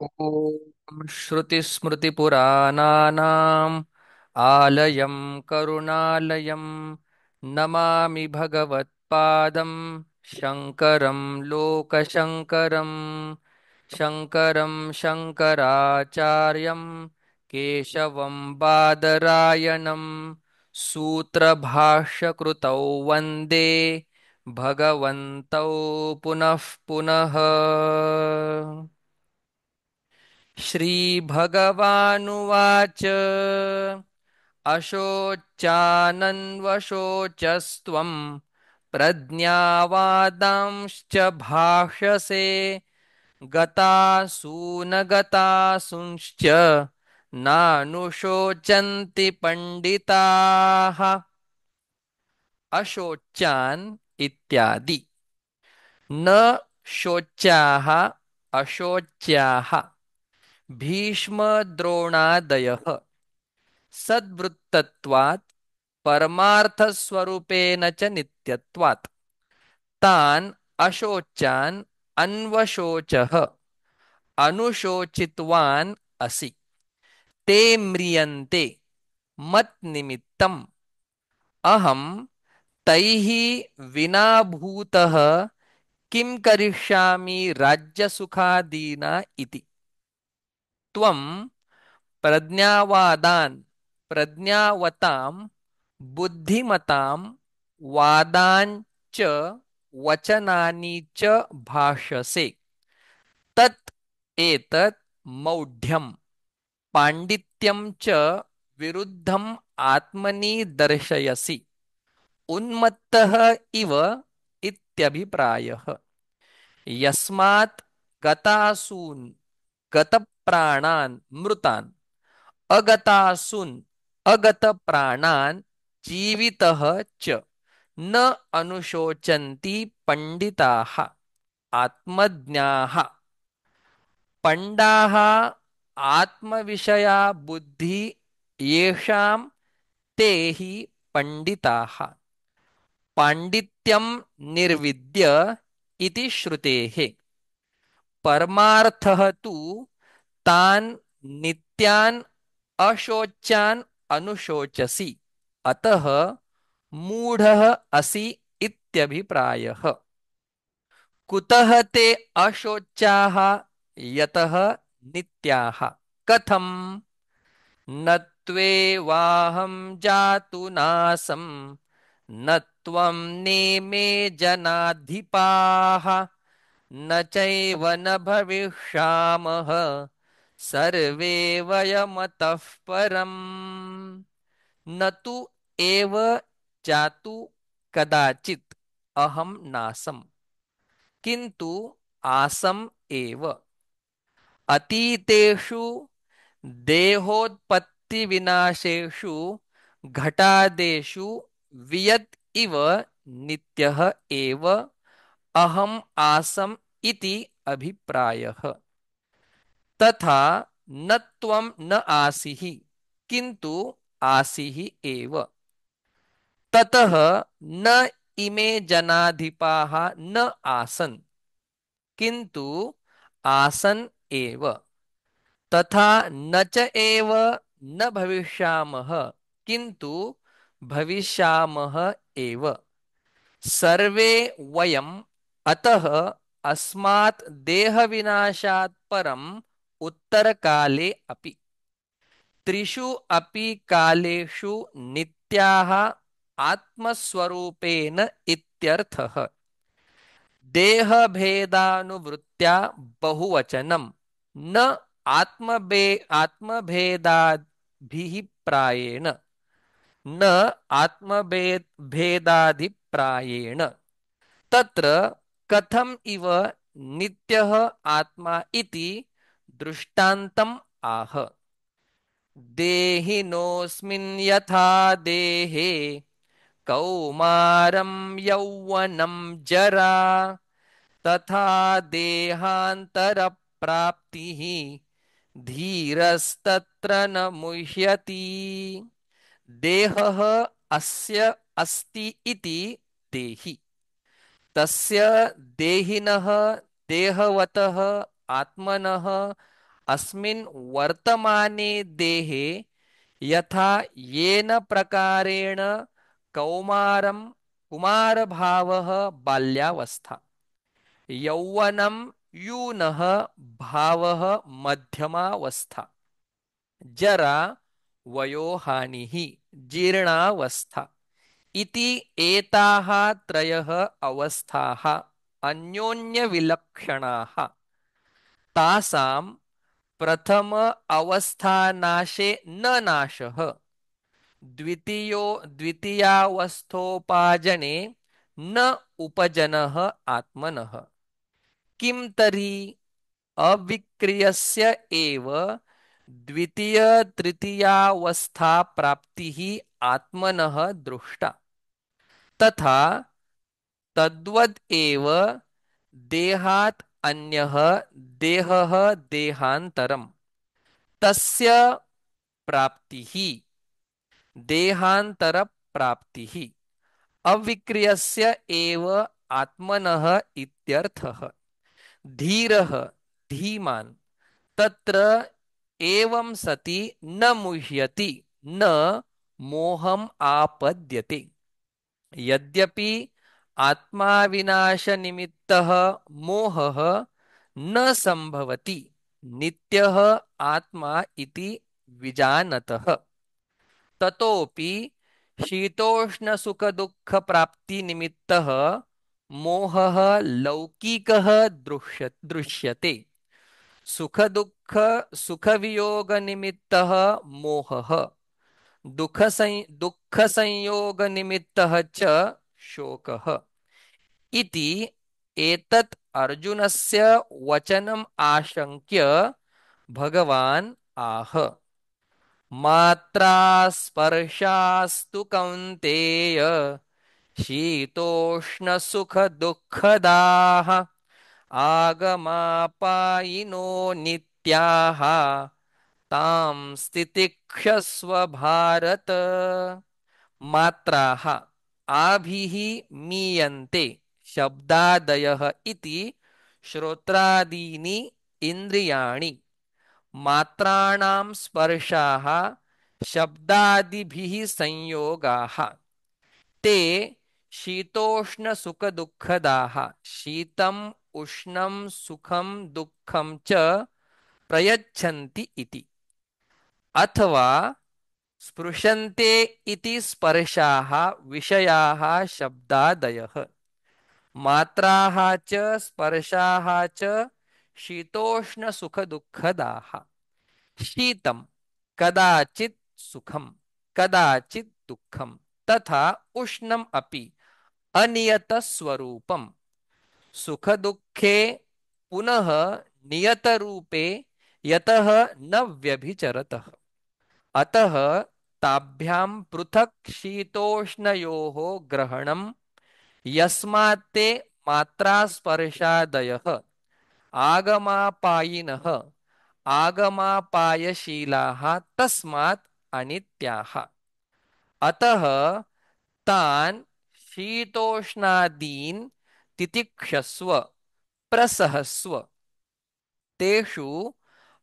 ॐ श्रुतिस्मृतिपुराणानाम् आलयं करुणालयं नमामि भगवत्पादं शङ्करं लोकशङ्करम् शङ्करं शङ्कराचार्यं केशवं बादरायणं सूत्रभाष्यकृतौ वन्दे भगवन्तौ पुनः पुनः। श्रीभगवानुवाच अशोच्यानन्वशोचस्त्वं प्रज्ञावादांश्च भाषसे गतासूनगतासूंश्च नानुशोचन्ति पंडिताः। अशोच्यान् इत्यादि। न शोच्याः अशोच्याः भीष्मद्रोणादयः सद्वृत्तत्वात् परमार्थस्वरूपेण च नित्यत्वात् तान् अशोच्यान् अन्वशोचः अनुशोचितवान् असि। ते म्रियन्ते मत्निमित्तम् अहं तैः विना भूतः किं करिष्यामि राज्यसुखादीना इति। त्वं प्रज्ञावादान् प्रज्ञावतां बुद्धिमतां वादान् च वचनानि च भाषसे। तत् एतत् मौढ्यं पाण्डित्यं च विरुद्धम् आत्मनि दर्शयसि उन्मत्तः इव इत्यभिप्रायः। यस्मात् गतासून् गतप्राणान् मृतान् अगतासून् अगतप्राणान् जीवितः च न अनुशोचन्ति पंडिताः आत्मज्ञाः। पंडाः आत्मविषया बुद्धि येषां ते हि पंडिताः। पाण्डित्यं निर्विद्य इति श्रुतेः। परमार्थः तु तान् नित्यान् अशोच्यान् अनुशोचसि अतः मूढः असि इत्यभिप्रायः। कुतः ते अशोच्याः यतः नित्याः। कथम् न त्वेवाहं जातु नासं न त्वं नेमे जनाधिपाः न चैव न भविष्यामः सर्वे वयमतः परम्। न तु एव जातु कदाचित् अहं नासम् किन्तु आसम् एव। अतीतेषु देहोत्पत्तिविनाशेषु घटादेषु वियत् इव नित्यः एव अहम् आसम् इति अभिप्रायः। तथा न त्वं न आसिः किन्तु आसिः एव। ततः न इमे जनाधिपाः न आसन् किन्तु आसन् एव। तथा न च एव न भविष्यामः किन्तु भविष्यामः एव। सर्वे वयम् अतः अस्मात् देहविनाशात् परम् उत्तरकाले अपि त्रिषु अपि कालेषु नित्याः आत्मस्वरूपेण इत्यर्थः। देहभेदानुवृत्त्या बहुवचनं न आत्मभेदाभिः प्रायेण न आत्मभेदाधिप्रायेण। तत्र कथम इव नित्यः आत्मा इति दृष्टान्तम् आह। देहिनोऽस्मिन् यथा देहे कौमारं यौवनं जरा तथा देहान्तरप्राप्तिः धीरस्तत्र न मुह्यति। देहः अस्य अस्ति इति देहि तस्य देहिनः देहवतः आत्मनः अस्मिन् वर्तमाने देहे यथा येन प्रकारेण कौमारं कुमारभावः बाल्यावस्था, यौवनं यूनः भावः मध्यमावस्था, जरा वयोहानिः जीर्णावस्था इति एताः त्रयः अवस्थाः अन्योन्यविलक्षणाः। तासां प्रथम अवस्थानाशे न नाशः, द्वितीयावस्थोपाजने न उपजनः आत्मनः। किं तर्हि अविक्रियस्य एव द्वितीय तृतीयावस्था प्राप्तिः आत्मनः दृष्टा। तथा तद्वद् एव देहात् अन्यः देहः देहान्तरम्, तस्य प्राप्तिः देहांतर प्राप्तिः अविक्रियस्य एव आत्मनः इत्यर्थः। धीरः धीमान् तत्र एवं सति न मुह्यति न मोहम् आपद्यते। यद्यपि आत्मा विनाश निमित्तः मोहः न संभवति, नित्यः आत्मा इति विजानतः। ततोपि शीतोष्ण सुख दुःख प्राप्ति निमित्तः मोहः लौकिकः दृश्यते। सुख दुःख सुख वियोग निमित्तः मोहः, दुःख संयोग निमित्तः च शोकः इति एतत् अर्जुनस्य वचनम् आशंक्य भगवान् आह। मात्रा स्पर्शास्तु कौन्तेय शीतोष्ण सुख दुःखदाः आगमापायिनो नित्याः तां स्थितिक्षस्व भारत। मात्राः आभिः मीयन्ते शब्दादयः इति श्रोत्रादीनि इन्द्रियाणि। मात्राणां स्पर्शाः शब्दादिभिः संयोगाः ते शीतोष्ण सुख दुःखदाः। शीतम् उष्णं सुखं दुःखं च प्रयच्छन्ति इति। अथवा स्पृशन्ते इति स्पर्शाः विषयाः शब्दादयः। मात्राः च स्पर्शाः च शीतोष्ण सुख दुःखदाः। शीतं कदाचित् सुखं कदाचित् दुःखं तथा उष्णम् अपि अनियतस्वरूपं। सुख दुःखे पुनः नियतरूपे यतः न व्यभिचरतः। अतः ताभ्यां पृथक् शीतोष्णयोः ग्रहणं यस्मात्ते मात्रास्पर्शादयः आगमापायिनः आगमापायशीलाः तस्मात् अनित्याः। अतः तान् शीतोष्णादीन् तितिक्षस्व प्रसहस्व। तेषु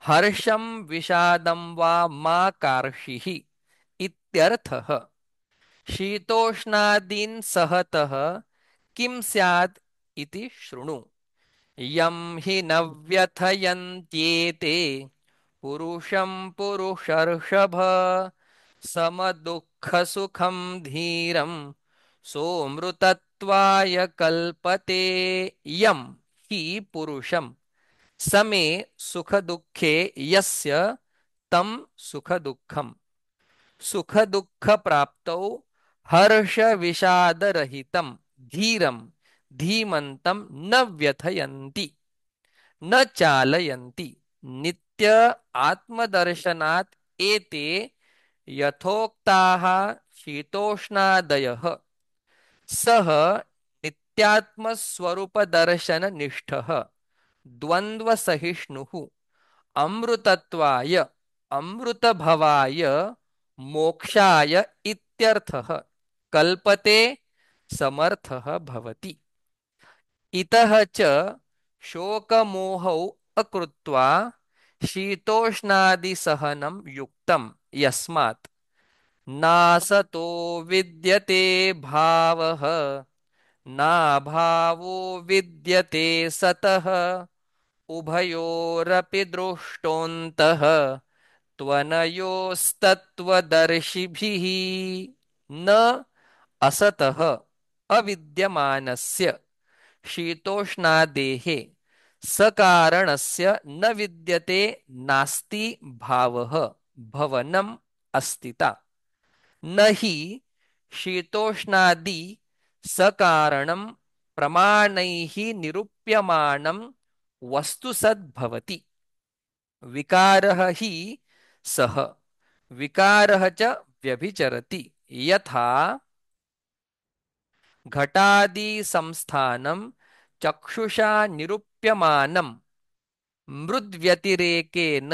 हर्षं विषादं वा मा कार्षीः इत्यर्थः। शीतोष्णादीन् सहतः किं स्यात् इति शृणु। यं हि न व्यथयन्त्येते पुरुषं पुरुषर्षभ समदुःखसुखं धीरं सोऽमृतत्वाय कल्पते। यं हि पुरुषं समे सुख दुःखे यस्य तं सुख दुःखम्। सुख दुःख प्राप्तौ हर्ष विषाद रहितं धीरं धीमन्तं न व्यथयन्ति न चालयन्ति। नित्य आत्मदर्शनात् एते यथोक्ताः शीतोष्णादयः। सः नित्यात्मस्वरूपदर्शननिष्ठः द्वन्द्वसहिष्णुः अमृतत्वाय अमृतभवाय मोक्षाय इत्यर्थः कल्पते समर्थः भवति। इतः च शोकमोहौ अकृत्वा शीतोष्णादिसहनं युक्तं यस्मात् नासतो विद्यते भावः नाभावो विद्यते सतः उभयोरपि दृष्टोऽन्तः त्वनयोस्तत्त्वदर्शिभिः न असतः अविद्यमानस्य शीतोष्णादेः सकारणस्य न विद्यते नास्ति भावः भवनम् अस्तिता न हि शीतोष्णादि सकारणं प्रमाणैः निरूप्यमाणं वस्तु सद्भवति विकारः हि सः विकारः च व्यभिचरति यथा घटादि संस्थानं चक्षुषा निरूप्यमानं मृद्व्यतिरेकेन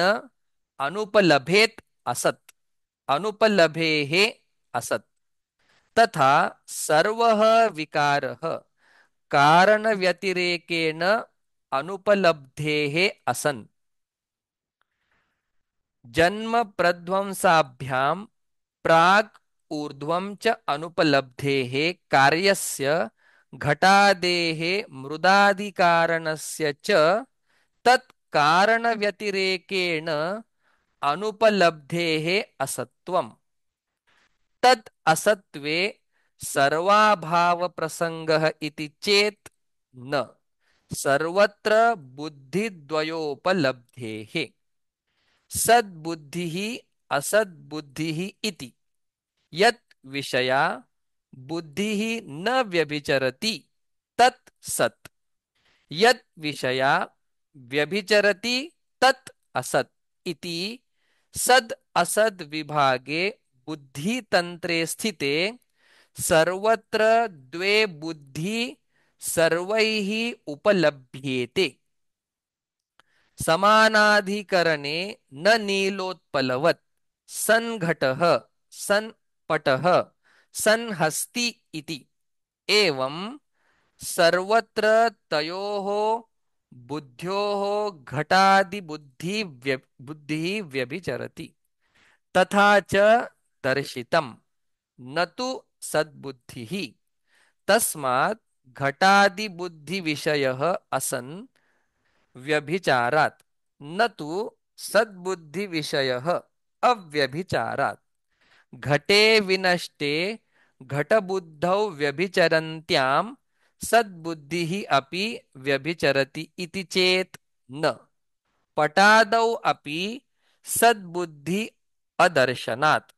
अनुपलभेत् असत् अनुपलभेः असत् तथा सर्वः विकारः कारणव्यतिरेकेन अनुपलब्धेः असन् जन्म प्रध्वंसाभ्यां प्राक् ऊर्ध्वं च अनुपलब्धेः कार्यस्य घटादेः मृदादिकारणस्य च तत् कारणव्यतिरेकेण अनुपलब्धेः असत्वम् तत् असत्वे सर्वाभावप्रसङ्गः इति चेत् न सर्वत्र बुद्धिद्वयोपलब्धेः सद्बुद्धिः असद्बुद्धिः इति यत् विषया बुद्धिः न व्यभिचरति तत् सत् यत् विषया व्यभिचरति तत् असत् इति सद् असद् विभागे बुद्धितन्त्रे स्थिते सर्वत्र द्वे बुद्धि सर्वैः उपलभ्येते समानाधिकरणे न नीलोत्पलवत् सन् घटः सन् पटः सन् हस्ति इति एवं सर्वत्र तयोः बुद्ध्योः बुद्धिः व्यभिचरति तथा च दर्शितम् न तु सद्बुद्धिः तस्मात् घटादिबुद्धिविषयः असन् व्यभिचारात् न तु सद्बुद्धिविषयः अव्यभिचारात् घटे विनष्टे घटबुद्धौ व्यभिचरन्त्यां सद्बुद्धिः अपि व्यभिचरति इति चेत् न पटादौ अपि सद्बुद्धि अदर्शनात्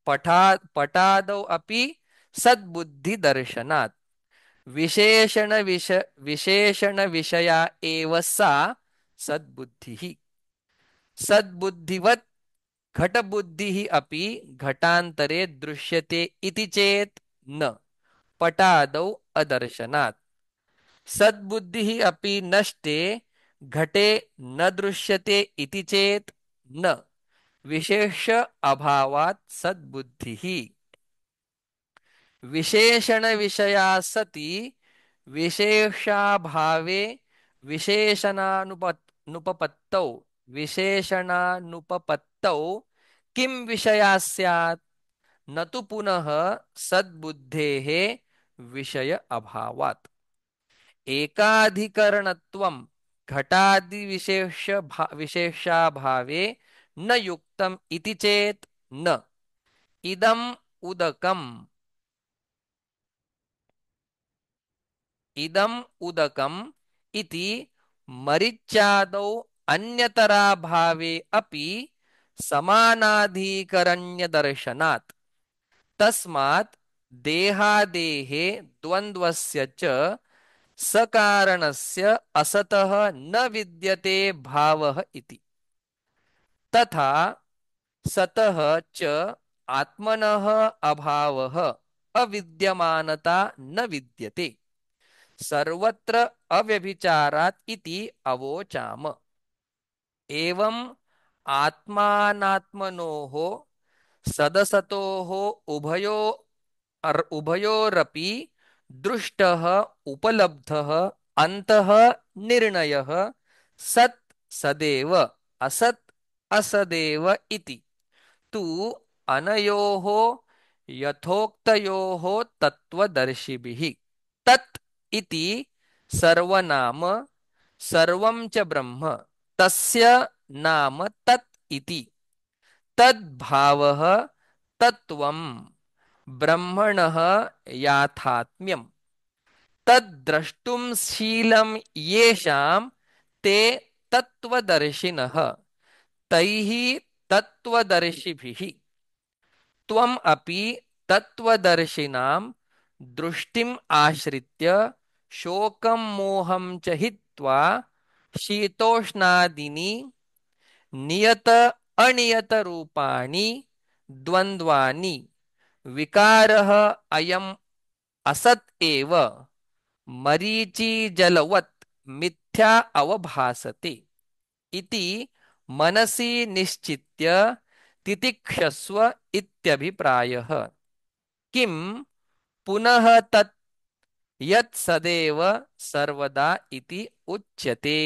पटादौ अपि सद्बुद्धिदर्शनात् विशेषण विषया एव सा सद्बुद्धिः सद्बुद्धिवत् घटबुद्धिः अपि घटान्तरे दृश्यते इति चेत् न पटादौ अदर्शनात् सद्बुद्धिः अपि नष्टे घटे न दृश्यते इति चेत् न विशेष अभावात् सद्बुद्धिः विशेषण विषया सति विशेषाभावे विशेषणानुपपत्तौ विशेषणानुपपत्तौ किं विषया स्यात् न तु पुनः सद्बुद्धेः विषय अभावात् एकाधिकरणत्वं विशेषाभावे न युक्तम् इति चेत् न इदम् उदकम् इदम् उदकम् इति मरिच्यादौ अन्यतराभावे अपि समानाधिकरण्यदर्शनात् तस्मात् देहादेहे द्वन्द्वस्य च सकारणस्य असतः न विद्यते भावः इति तथा सतः च आत्मनः अभावः अविद्यमानता न विद्यते सर्वत्र अव्यभिचारात् इति अवोचाम एवं आत्मानात्मनोः सदसतोः उभयोरपि दृष्टः उपलब्धः अन्तः निर्णयः सत् सदेव असत् असदेव इति तु अनयोः यथोक्तयोः तत्त्वदर्शिभिः तत् इति सर्वनाम सर्वं च ब्रह्म तस्य नाम तत् इति तद्भावः तत्त्वं ब्रह्मणः याथात्म्यम् तद्द्रष्टुं शीलं येषां ते तत्त्वदर्शिनः तैः तत्त्वदर्शिभिः त्वम् अपि तत्त्वदर्शिनां दृष्टिम् आश्रित्य शोकं मोहं च हित्वा शीतोष्णादीनि नियत अनियत रूपाणि द्वन्द्वानि विकारः अयम् असत् एव मरीचिजलवत् मिथ्या अवभासते इति मनसि निश्चित्य तितिक्षस्व इत्यभिप्रायः किं पुनः तत् यत् सदैव सर्वदा इति उच्यते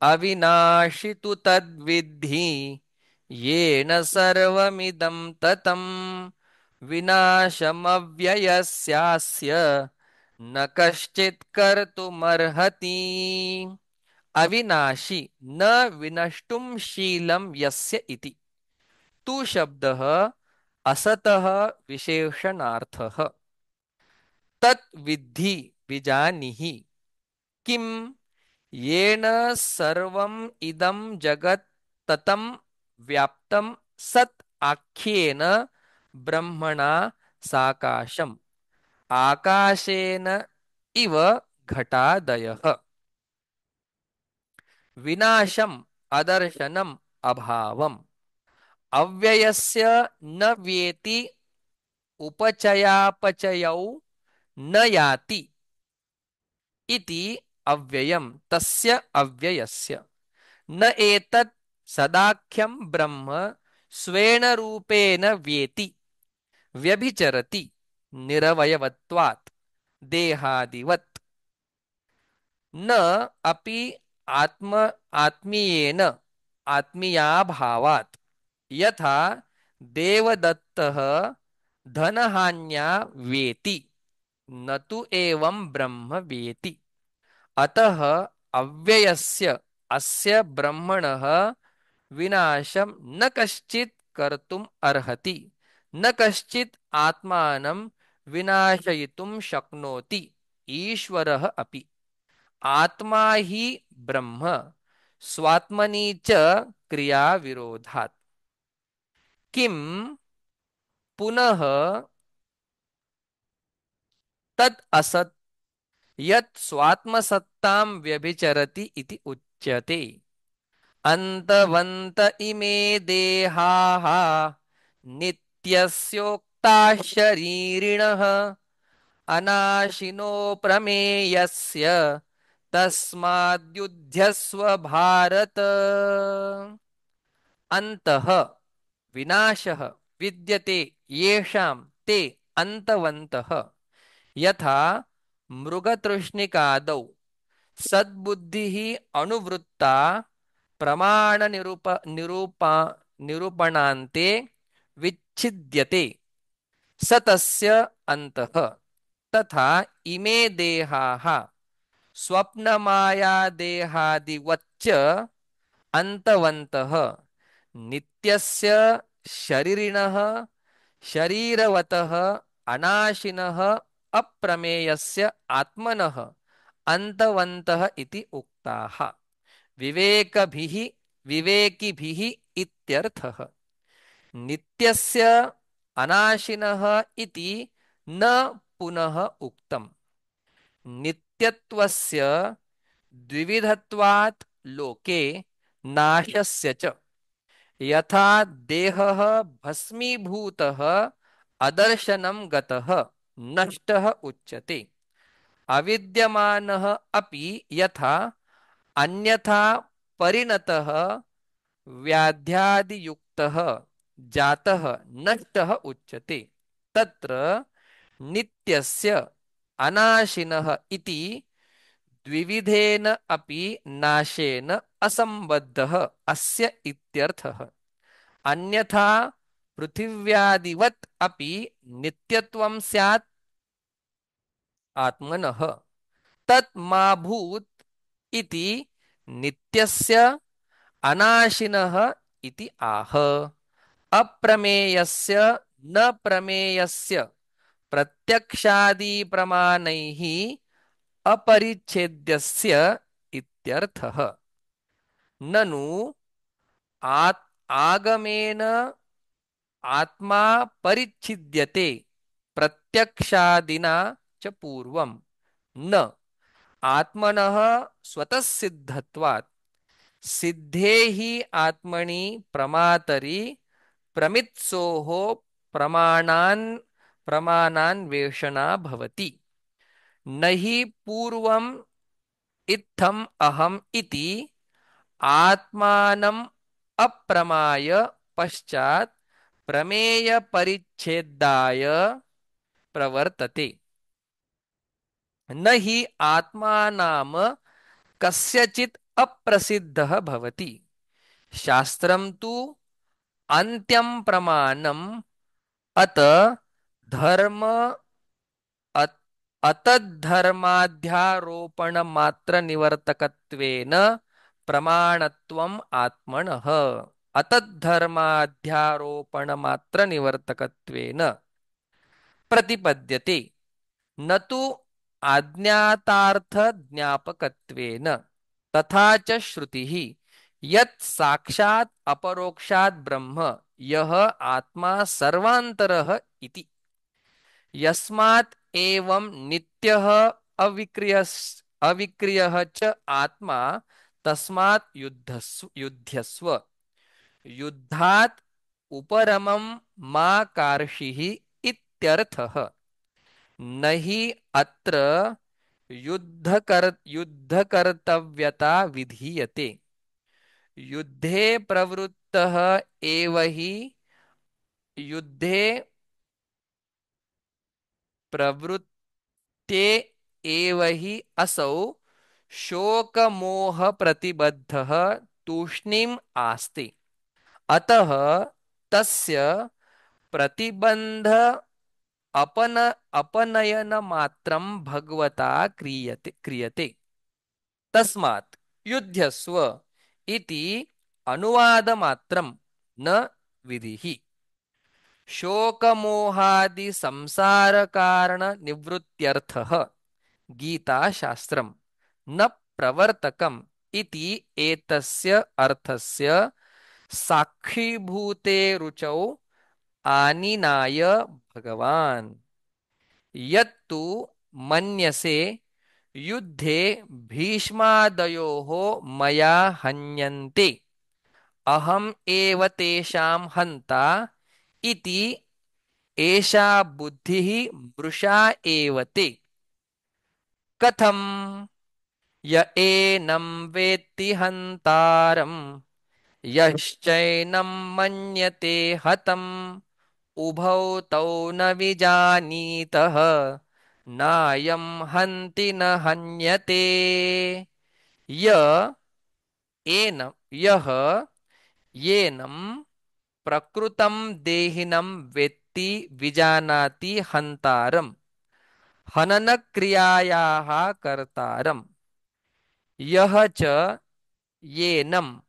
अविनाशि तु तद्विद्धि येन सर्वमिदं ततं विनाशमव्ययस्यास्य न कश्चित् कर्तुमर्हति अविनाशी न विनष्टुं शीलं यस्य इति तु शब्दः असतः विशेषणार्थः तत् विद्धि विजानीहि किम येन सर्वम् इदं जगत् ततं व्याप्तं सत् आख्येन ब्रह्मणा साकाशम् आकाशेन इव घटादयः विनाशम् अदर्शनम् अभावम् अव्ययस्य न व्येति उपचयापचयौ न याति इति अव्ययम् तस्य अव्ययस्य न एतत् सदाख्यं ब्रह्म स्वेन रूपेण व्येति व्यभिचरति निरवयवत्वात् देहादिवत् न अपि आत्मीयेन आत्मीयाभावात् यथा देवदत्तः धनहान्या वेति न तु एवं ब्रह्म वेति अतः अव्ययस्य अस्य ब्रह्मणः विनाशं न कश्चित् कर्तुम् अर्हति न कश्चित् आत्मानं विनाशयितुं शक्नोति ईश्वरः अपि आत्मा हि ब्रह्म स्वात्मनि च क्रिया विरोधात् किम पुनः तत् असत् यत् स्वात्मसत्तां व्यभिचरति इति उच्यते अन्तवन्त इमे देहाः नित्यस्योक्ताः शरीरिणः अनाशिनो प्रमेयस्य तस्माद्युध्यस्व भारत अन्तः विनाशः विद्यते येषां ते अन्तवन्तः यथा मृगतृष्णिकादौ सद्बुद्धिः अनुवृत्ता निरूपणान्ते विच्छिद्यते स तस्य अन्तः तथा इमे देहाः स्वप्नमायादेहादिवच्च अन्तवन्तः नित्यस्य शरीरिणः शरीरवतः अनाशिनः अप्रमेयस्य आत्मनः अन्तवन्तः इति उक्ताः विवेकभिः विवेकिभिः इत्यर्थः नित्यस्य अनाशिनः इति न पुनः उक्तम् नित्यत्वस्य द्विविधत्वात् लोके नाशस्य च यथा देहः भस्मीभूतः अदर्शनं गतः नष्टः उच्यते अविद्यमानः अपि यथा अन्यथा परिणतः व्याध्यादियुक्तः जातः नष्टः उच्यते तत्र नित्यस्य अनाशिनः इति द्विविधेन अपि नाशेन असंबद्धः अस्य इत्यर्थः। अन्यथा पृथिव्यादिवत् अपि नित्यत्वं स्यात् आत्मनः तत् मा भूत् इति नित्यस्य अनाशिनः इति आह। अप्रमेयस्य न प्रमेयस्य प्रत्यक्षादि प्रमाणैः अपरिच्छेद्यस्य इत्यर्थः। ननु आगमेन आत्मा परिच्छिद्यते प्रत्यक्षादिना च पूर्वं न आत्मनः स्वतः सिद्धत्वात्। सिद्धे हि आत्मनि प्रमातरि प्रमित्सोः प्रमाणान्वेषणा भवति। न हि पूर्वम् इत्थम् अहम् इति आत्मानम् अप्रमाय पश्चात् प्रमेय परिच्छेदाय प्रवर्तते। न हि आत्मा नाम कस्यचित् अप्रसिद्धः भवति। शास्त्रं तु अन्त्यं प्रमाणम् अत धर्म अत- अतद्धर्माध्यारोपणमात्रनिवर्तकत्वेन प्रमाणत्वम् आत्मनः अतद्धर्माध्यारोपणमात्रनिवर्तकत्वेन प्रतिपद्यते न तु अज्ञातार्थज्ञापकत्वेन। तथा च श्रुतिः यत् साक्षात् अपरोक्षात् ब्रह्म यः आत्मा सर्वान्तरः इति। यस्मात् एवं नित्यः अविक्रियः च आत्मा तस्मात् युध्यस्व। युद्धात् उपरमं मा कार्षीः इत्यर्थः। न हि अत्र युद्धकर्तव्यता विधीयते। युद्धे प्रवृत्तः एव हि युद्धे प्रवृत्ते एव हि असौ शोकमोह प्रतिबद्धः तूष्णीम् आस्ते। अतः तस्य प्रतिबंध अपनयन मात्रं भगवता क्रियते। तस्मात् युध्यस्व इति अनुवादमात्रं न विधिः। शोकमोहादि संसार कारण निवृत्त्यर्थः गीताशास्त्रं न प्रवर्तकम् इति एतस्य अर्थस्य साक्षीभूते रुचौ आनिनाय भगवान्। यत्तु मन्यसे युद्धे भीष्मादयोः मया हन्यन्ते अहम् एव तेषां हन्ता इति एषा बुद्धिः मृषा एव ते। कथम् य एनं वेत्ति हन्तारम् यश्चैनं मन्यते हतम् उभौ तौ न विजानीतः नायं हन्ति न हन्यते। य एन यः येनं प्रकृतं देहिनं वेत्ति विजानाति हन्तारम् हननक्रियायाः कर्तारम्। यः च येनम्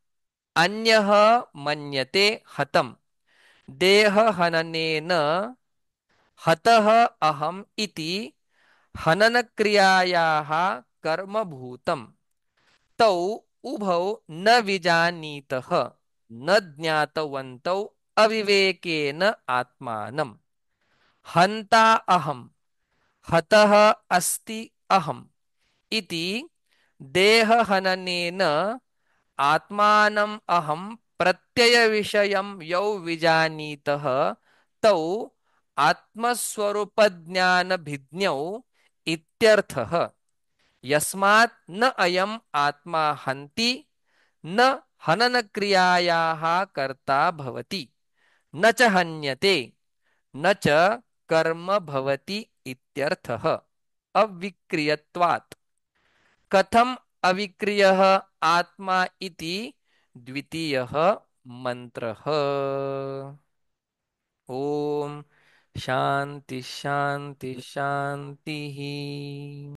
अन्यः मन्यते हतम् देहहननेन हतः अहम् इति हननक्रियायाः कर्मभूतम्। तौ उभौ न विजानीतः न ज्ञातवन्तौ अविवेकेन आत्मानम्। हन्ता अहम् हतः अस्ति अहम् इति देहहननेन आत्मानम् अहम् प्रत्ययविषयं यौ विजानीतः तौ आत्मस्वरूपज्ञानभिज्ञौ इत्यर्थः। यस्मात् न अयम् आत्मा हन्ति न हननक्रियायाः कर्ता भवति न च हन्यते न च कर्म भवति इत्यर्थः। अविक्रियत्वात् कथम अविक्रियः आत्मा इति द्वितीयः मंत्रः। ओम शांति शांति शांति।